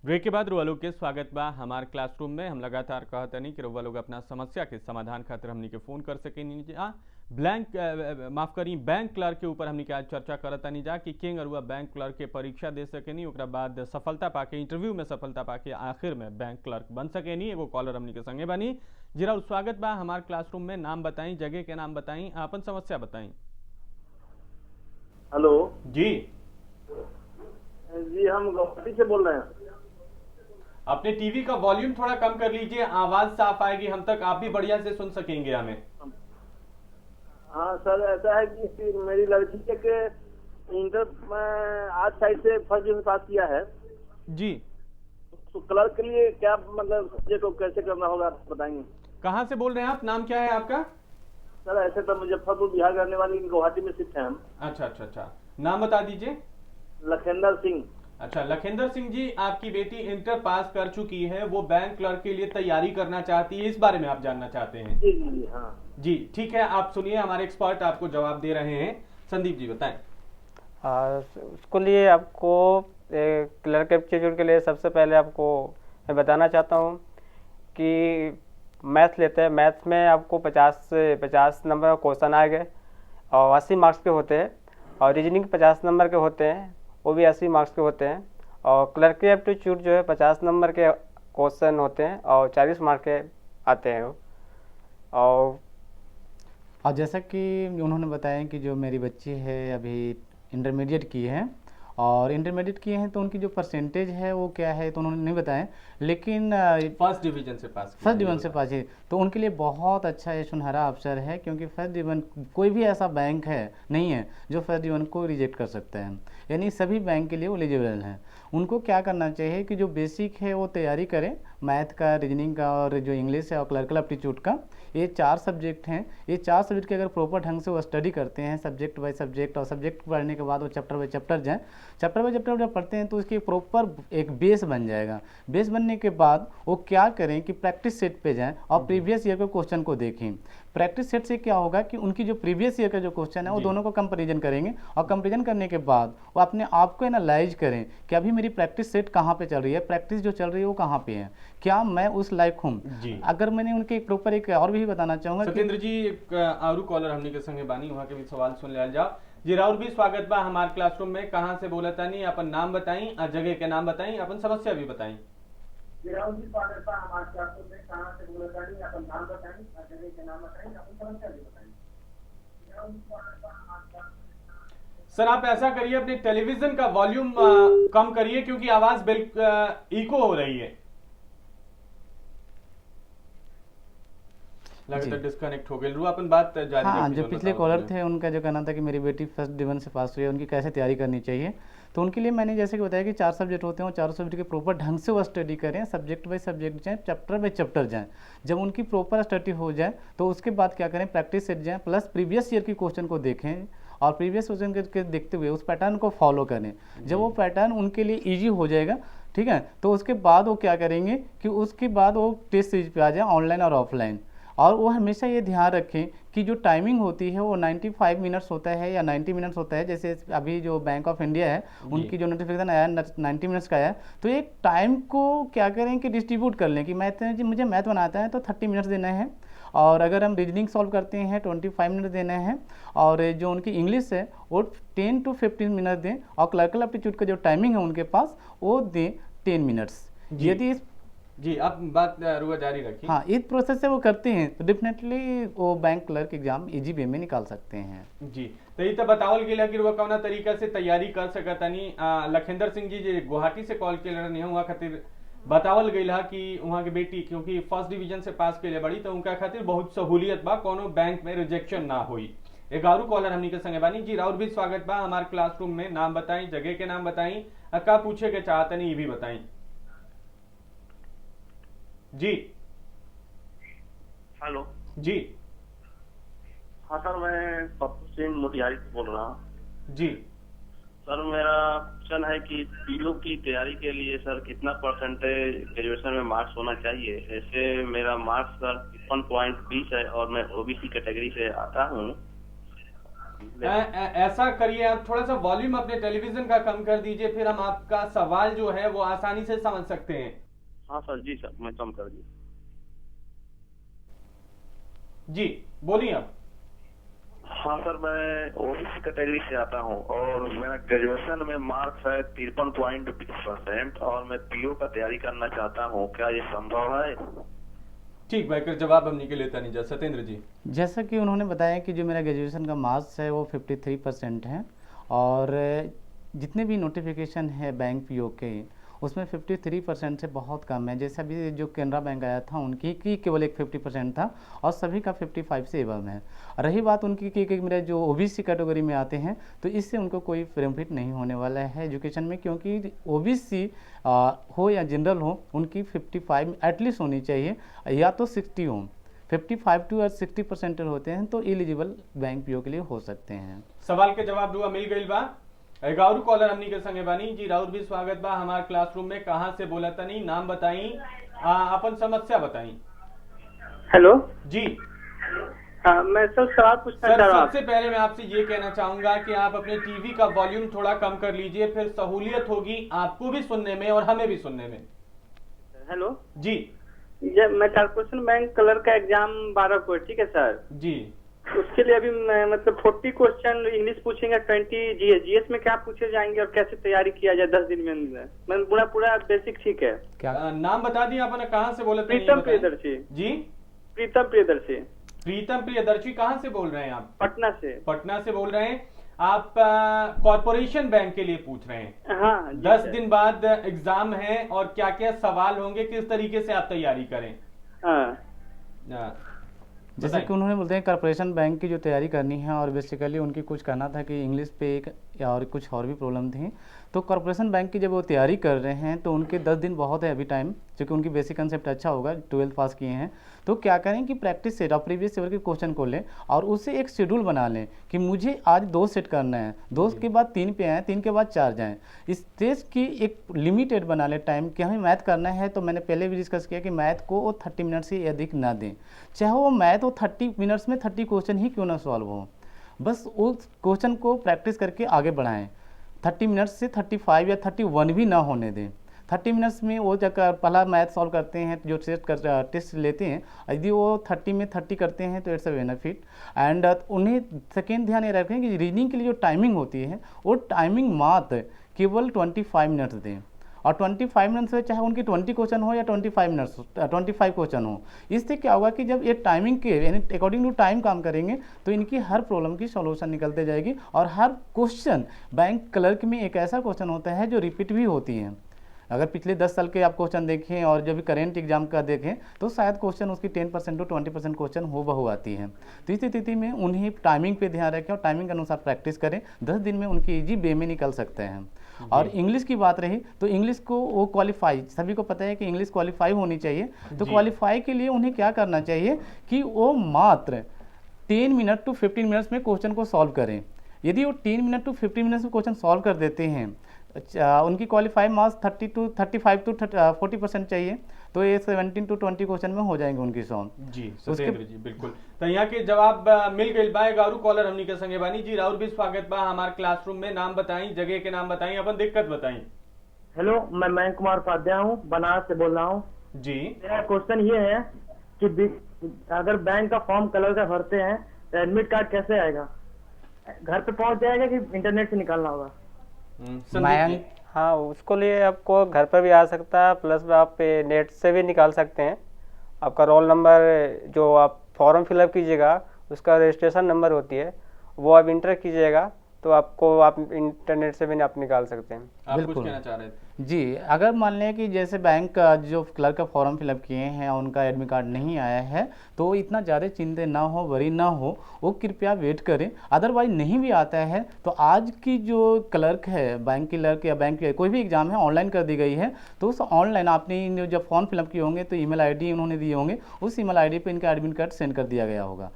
Break के बाद रुआ लोग के स्वागत बा हमार क्लासरूम में। हम लगातार कहतनी कि रुआ लोग अपना समस्या के समाधान खातिर हमनी के फोन कर सकेनी जा। माफ करी बैंक क्लर्क के ऊपर हमनी के आज चर्चा करतनी जा कि किंग रुआ बैंक क्लर्क के परीक्षा दे सकेनी, ओकरा बाद सफलता पाके इंटरव्यू में सफलता पाके आखिर में बैंक क्लर्क बन सकेनी। एगो कॉलर हमनी के संगे बनी। जीरा स्वागत बा हमार क्लासरूम में। नाम बताई, जगह के नाम बताई, अपन समस्या बताई। हेलो जी जी, हम गुवाहाटी से बोल रहे हैं। अपने टीवी का वॉल्यूम थोड़ा कम कर लीजिए, आवाज साफ आएगी हम तक, आप भी बढ़िया से सुन सकेंगे हमें। हाँ सर, ऐसा है कि मेरी लड़की के इंटर में आज साइड से फर्स्ट डिवीजन पास किया है जी। तो क्लर्क के लिए क्या मतलब सब्जेक्ट को कैसे करना होगा आप बताएंगे? कहाँ से बोल रहे हैं आप? नाम क्या है आपका? सर ऐसे तो मुजफ्फरपुर बिहार के रहने वाली, गुवाहाटी में शिफ्ट है हम। अच्छा अच्छा अच्छा, नाम बता दीजिए। लखेंदर सिंह। अच्छा लखेंदर सिंह जी, आपकी बेटी इंटर पास कर चुकी है, वो बैंक क्लर्क के लिए तैयारी करना चाहती है, इस बारे में आप जानना चाहते हैं? जी जी जी हाँ जी ठीक है, आप सुनिए, हमारे एक्सपर्ट आपको जवाब दे रहे हैं। संदीप जी बताएं। उसके लिए आपको क्लर्क एप्टीट्यूड के लिए सबसे पहले आपको मैं बताना चाहता हूँ कि मैथ लेते हैं। मैथ में आपको 50 से 50 नंबर का क्वेश्चन आएंगे और 80 मार्क्स के होते हैं, और रीजनिंग 50 नंबर के होते हैं, वो भी 80 मार्क्स के होते हैं। और क्लर्क एप्टीट्यूड जो है 50 नंबर के क्वेश्चन होते हैं और 40 मार्क के आते हैं। और जैसा कि उन्होंने बताया कि जो मेरी बच्ची है अभी इंटरमीडिएट की है, और इंटरमीडिएट किए हैं तो उनकी जो परसेंटेज है वो क्या है तो उन्होंने नहीं बताया, लेकिन फर्स्ट डिवीजन से पास फर्स्ट डिवीजन से पास है तो उनके लिए बहुत अच्छा ये सुनहरा अवसर है, क्योंकि फर्स्ट डिवीजन कोई भी ऐसा बैंक है नहीं है जो फर्स्ट डिवीजन को रिजेक्ट कर सकते हैं, यानी सभी बैंक के लिए वो एलिजिबल हैं। उनको क्या करना चाहिए कि जो बेसिक है वो तैयारी करें, मैथ का, रीजनिंग का और जो इंग्लिश है और क्लर्कल एप्टीट्यूड का, ये 4 सब्जेक्ट हैं। ये 4 सब्जेक्ट के अगर प्रॉपर ढंग से वो स्टडी करते हैं सब्जेक्ट बाय सब्जेक्ट, और सब्जेक्ट पढ़ने के बाद वो चैप्टर बाय चैप्टर जाएँ, चैप्टर बाय चैप्टर जब पढ़ते हैं तो उसकी प्रॉपर एक बेस बन जाएगा। बेस बनने के बाद वो क्या करें कि प्रैक्टिस सेट पे जाएं और प्रीवियस ईयर के क्वेश्चन को देखें। प्रैक्टिस सेट से क्या होगा कि उनकी जो प्रीवियस ईयर का जो क्वेश्चन है वो दोनों को कंपैरिजन करेंगे, और कंपैरिजन करने के बाद वो अपने आप को एनालाइज करें कि अभी मेरी प्रैक्टिस सेट कहाँ पे चल रही है, प्रैक्टिस जो चल रही है वो कहाँ पे है, क्या मैं उस लायक हूँ। अगर मैंने उनके प्रॉपर एक और भी बताना चाहूँगा सत्येंद्र जी, एक आरू कॉलर हमने के संगे बानी, वहाँ के भी सवाल सुन लिया जाओ। जी राहुल भी स्वागत बा हमारे क्लासरूम में। कहाँ से बोला तानी, अपन नाम बताई, जगह के नाम बताई, अपन समस्या भी बताई। राहुल जी स्वागत बा हमारे क्लासरूम में। कहाँ से बोला तानी, अपन नाम बताएं, जगह के नाम बताएं, अपन समस्या भी बताएं। सर आप ऐसा करिए, अपने टेलीविजन का वॉल्यूम कम करिए, क्योंकि आवाज बिल्कुल इको हो रही है। लगातार डिस्कनेक्ट हो गए। अपन बात जारी हाँ, रखिए। जो पिछले कॉलर थे उनका जो कहना था कि मेरी बेटी फर्स्ट डिवीजन से पास हुई है, उनकी कैसे तैयारी करनी चाहिए, तो उनके लिए मैंने जैसे कि बताया कि 4 सब्जेक्ट होते हैं, और 4 सब्जेक्ट के प्रॉपर ढंग से वो स्टडी करें, सब्जेक्ट बाय सब्जेक्ट जाएँ, चैप्टर बाय चैप्टर जाएँ। जब उनकी प्रॉपर स्टडी हो जाए तो उसके बाद क्या करें, प्रैक्टिस सेट जाएँ, प्लस प्रीवियस ईयर की क्वेश्चन को देखें और प्रीवियस क्वेश्चन के देखते हुए उस पैटर्न को फॉलो करें। जब वो पैटर्न उनके लिए ईजी हो जाएगा, ठीक है, तो उसके बाद वो क्या करेंगे कि उसके बाद वो टेस्ट सीरीज पे आ जाए, ऑनलाइन और ऑफलाइन। और वो हमेशा ये ध्यान रखें कि जो टाइमिंग होती है वो 95 मिनट्स होता है या 90 मिनट्स होता है। जैसे अभी जो बैंक ऑफ इंडिया है उनकी जो नोटिफिकेशन आया 90 मिनट्स का आया, तो एक टाइम को क्या करें कि डिस्ट्रीब्यूट कर लें कि मुझे मैथ बनाता है तो 30 मिनट्स देना है, और अगर हम रीजनिंग सॉल्व करते हैं 25 मिनट देना है, और जो उनकी इंग्लिश है वो 10 to 15 मिनट दें, और क्लर्कल एप्टीट्यूड का जो टाइमिंग है उनके पास वो दें 10 मिनट्स। यदि जी अब बात रुआ जारी रखिए। हाँ, इस प्रोसेस से वो करते हैं तो डेफिनेटली वो bank clerk exam easy way में निकाल सकते हैं। जी तो ये तो बतावल गेला कि रुआ कौना तरीका से तैयारी कर सकतनी। लखेंदर सिंह जी जो गुवाहाटी से कॉल के नहीं हुआ खातिर बतावल गया कि वहाँ की बेटी क्योंकि फर्स्ट डिवीजन से पास के लिए बड़ी, तो उनका खातिर बहुत सहूलियत बा, कोनो बैंक में रिजेक्शन ना हुई। एक और कॉलर हमनी के संगे बानी। जी राहुल भी स्वागत बा हमारे क्लासरूम में। नाम बताई, जगह के नाम बताई, का पूछे के चाहतनी ये भी बताई। जी हेलो जी। हाँ सर, मैं पप्पू सिंह मोतिहारी से बोल रहा हूँ। जी सर मेरा क्वेश्चन है कि पीओ की तैयारी के लिए सर कितना परसेंटेज ग्रेजुएशन में मार्क्स होना चाहिए? ऐसे मेरा मार्क्स सर 1.20 है और मैं ओबीसी कैटेगरी से आता हूँ। ऐसा करिए, आप थोड़ा सा वॉल्यूम अपने टेलीविजन का कम कर दीजिए, फिर हम आपका सवाल जो है वो आसानी से समझ सकते हैं। हाँ सर, जी सर, मैं कम कर दी। जी बोलिए आप। हाँ सर, मैं ओबीसी कैटेगरी से आता हूँ और मेरा ग्रेजुएशन में मार्क्स है 53.20% और मैं पीओ का तैयारी करना चाहता हूँ, क्या ये संभव है? ठीक भाई, फिर जवाब हमने के लेता नहीं जा। सत्येंद्र जी। जैसा कि उन्होंने बताया कि जो मेरा ग्रेजुएशन का मार्क्स है वो 53% है, और जितने भी नोटिफिकेशन है बैंक पीओ के उसमें 53% से बहुत कम है। जैसे अभी जो कैनरा बैंक आया था उनकी की केवल एक 50% था और सभी का 55 से एबव है। रही बात उनकी कि मेरे जो ओबीसी कैटेगरी में आते हैं तो इससे उनको कोई बेनिफिट नहीं होने वाला है एजुकेशन में, क्योंकि ओबीसी हो या जनरल हो उनकी 55 एटलीस्ट होनी चाहिए या तो 60 हो। 55 टू 60% होते हैं तो एलिजिबल बैंक पीओ के लिए हो सकते हैं। सवाल के जवाब दुआ मिल गई बा। एगारू कॉलर हमनी के संगे बानी जी, राउर भी स्वागत बा हमार क्लासरूम में। कहाँ से बोला तनी, नाम बताई, अपन समस्या बताई। हेलो जी। हाँ, मैं सर सवाल पूछना सर चाह रहा हूँ। सबसे पहले मैं आपसे ये कहना चाहूंगा कि आप अपने टीवी का वॉल्यूम थोड़ा कम कर लीजिए, फिर सहूलियत होगी आपको भी सुनने में और हमें भी सुनने में। हेलो जी। ये मैं कॉर्पोरेशन बैंक क्लर्क का एग्जाम 12 को है, ठीक है सर? जी। उसके लिए अभी मैं मतलब 40 क्वेश्चन इंग्लिश पूछेंगे, 20 जीएस। जीएस में क्या पूछे जाएंगे और कैसे तैयारी किया जाए 10 दिन में अंदर? मैं पूरा बेसिक ठीक है। क्या नाम बता दिए आपने, कहाँ से बोले थे? प्रीतम प्रियदर्शी जी। प्रीतम प्रियदर्शी। प्रीतम प्रियदर्शी कहाँ से बोल रहे हैं आप? पटना से। पटना से बोल रहे हैं आप। कॉर्पोरेशन बैंक के लिए पूछ रहे हैं? हाँ जी 10 सर। दिन बाद एग्जाम है और क्या क्या सवाल होंगे, किस तरीके से आप तैयारी करें? हाँ जैसे कि उन्होंने बोलते हैं कॉर्पोरेशन बैंक की जो तैयारी करनी है, और बेसिकली उनकी कुछ कहना था कि इंग्लिश पे एक या और कुछ और भी प्रॉब्लम थी। तो कॉर्पोरेशन बैंक की जब वो तैयारी कर रहे हैं तो उनके 10 दिन बहुत है अभी टाइम, क्योंकि उनकी बेसिक कंसेप्ट अच्छा होगा, 12th पास किए हैं। तो क्या करें कि प्रैक्टिस सेट और प्रीवियस ईयर के क्वेश्चन को लें और उससे एक शेड्यूल बना लें कि मुझे आज 2 सेट करना है, 2 के बाद 3 पे आए, 3 के बाद 4 जाएँ। इस टेस्ट की एक लिमिटेड बना लें टाइम कि हमें मैथ करना है। तो मैंने पहले भी डिस्कस किया कि मैथ को वो 30 मिनट से अधिक ना दें, चाहे वो मैथ वो 30 मिनट्स में 30 क्वेश्चन ही क्यों ना सॉल्व हो, बस उस क्वेश्चन को प्रैक्टिस करके आगे बढ़ाएं। 30 मिनट्स से 35 या 31 भी ना होने दें। 30 मिनट्स में वो जगह पहला मैथ सॉल्व करते हैं जो टेस्ट लेते हैं, यदि वो 30 में 30 करते हैं तो इट्स अ बेनिफिट। एंड उन्हें सेकेंड ध्यान ये रखें कि रीडिंग के लिए जो टाइमिंग होती है वो टाइमिंग मात्र केवल 25 मिनट्स दें, और 25 मिनट्स में चाहे उनकी 20 क्वेश्चन हो या 25 क्वेश्चन हो। इससे क्या होगा कि जब ये टाइमिंग के यानी अकॉर्डिंग टू टाइम काम करेंगे तो इनकी हर प्रॉब्लम की सॉल्यूशन निकलते जाएगी। और हर क्वेश्चन बैंक क्लर्क में एक ऐसा क्वेश्चन होता है जो रिपीट भी होती है। अगर पिछले 10 साल के आप क्वेश्चन देखें और जब भी करेंट एग्जाम का देखें तो शायद क्वेश्चन उसकी 10% टू 20% क्वेश्चन हो बहु आती है। तो इस स्थिति में उन्हें टाइमिंग पे ध्यान रखें और टाइमिंग के अनुसार प्रैक्टिस करें। 10 दिन में उनकी ईजी वे में निकल सकते हैं। और इंग्लिश की बात रही तो इंग्लिश को वो क्वालिफाई, सभी को पता है कि इंग्लिश क्वालिफाई होनी चाहिए। तो क्वालिफाई के लिए उन्हें क्या करना चाहिए कि वो मात्र 10 मिनट टू 15 मिनट्स में क्वेश्चन को सॉल्व करें। यदि वो 10 मिनट टू 15 मिनट्स में क्वेश्चन सॉल्व कर देते हैं, उनकी क्वालिफाई मार्क्स 30 टू 35 टू 40% चाहिए, तो ये 17 टू 20 क्वेश्चन में हो जाएंगे उनकी सॉल्व। जी सत्येंद्र जी बिल्कुल। तो यहाँ के जवाब मिल गई बा। गारू कॉलर हमनी के संगे बानी जी, राउर भी स्वागत बा हमारे क्लासरूम में। नाम बताई, जगह के नाम बताई, अपन दिक्कत बताई। हेलो, मैं मयंक कुमार उपाध्याय हूँ, बनारस से बोल रहा हूँ जी। मेरा क्वेश्चन ये है कि अगर बैंक का फॉर्म कलर का भरते हैं तो एडमिट कार्ड कैसे आएगा? घर पे पहुंच जाएगा कि इंटरनेट से निकालना होगा? मयंक, हाँ उसको लिए आपको घर पर भी आ सकता है, प्लस आप नेट से भी निकाल सकते हैं। आपका रोल नंबर जो आप फॉर्म फिलअप कीजिएगा उसका रजिस्ट्रेशन नंबर होती है, वो आप इंटर कीजिएगा तो आपको आप इंटरनेट से भी आप निकाल सकते हैं। आप कुछ बिल्कुल कहना चाह रहे थे? जी, अगर मान लें कि जैसे बैंक का जो क्लर्क का फॉर्म फिलअप किए हैं उनका एडमिट कार्ड नहीं आया है तो इतना ज़्यादा चिंता ना हो, वरी ना हो, वो कृपया वेट करें। अदरवाइज नहीं भी आता है तो आज की जो क्लर्क है, बैंक क्लर्क या बैंक कोई भी एग्जाम है ऑनलाइन कर दी गई है। तो उस ऑनलाइन आपने जब फॉर्म फिलअप किए होंगे तो ईमेल आईडी उन्होंने दिए होंगे, उस ईमेल आईडी पे इनका एडमिट कार्ड सेंड कर दिया गया होगा।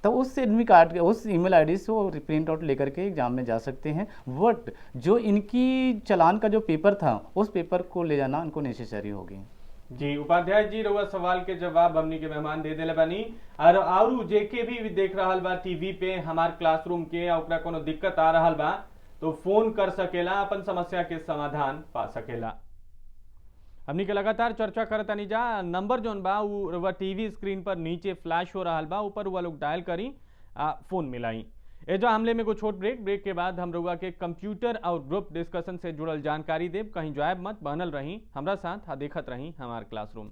तो उस एडमिट कार्ड उस ईमेल आईडी से वो प्रिंट आउट लेकर के एग्जाम में जा सकते हैं। बट जो इनकी चालान का जो पेपर था उस पेपर को ले जाना इनको नेसेसरी होगी। जी उपाध्याय जी, रउआ सवाल के जवाब हमनी के मेहमान दे देले बानी। और जेके भी देख रहल बा टीवी पे हमार क्लासरूम के, ओकरा कोनो दिक्कत आ रहल बा तो फोन कर सकेला, अपन समस्या के समाधान पा सकेला। हमनी के लगातार चर्चा करतानी जा। नंबर जोन बा उ टीवी स्क्रीन पर नीचे फ्लैश हो रहा बा, ऊपर वो लोग डायल करी फोन मिलाई। ए जो हमले में को छोट ब्रेक के बाद हम रउआ के कंप्यूटर और ग्रुप डिस्कशन से जुड़ल जानकारी देव। कहीं जायब मत, बनल रही हमरा साथ, देखत रही हमार क्लासरूम।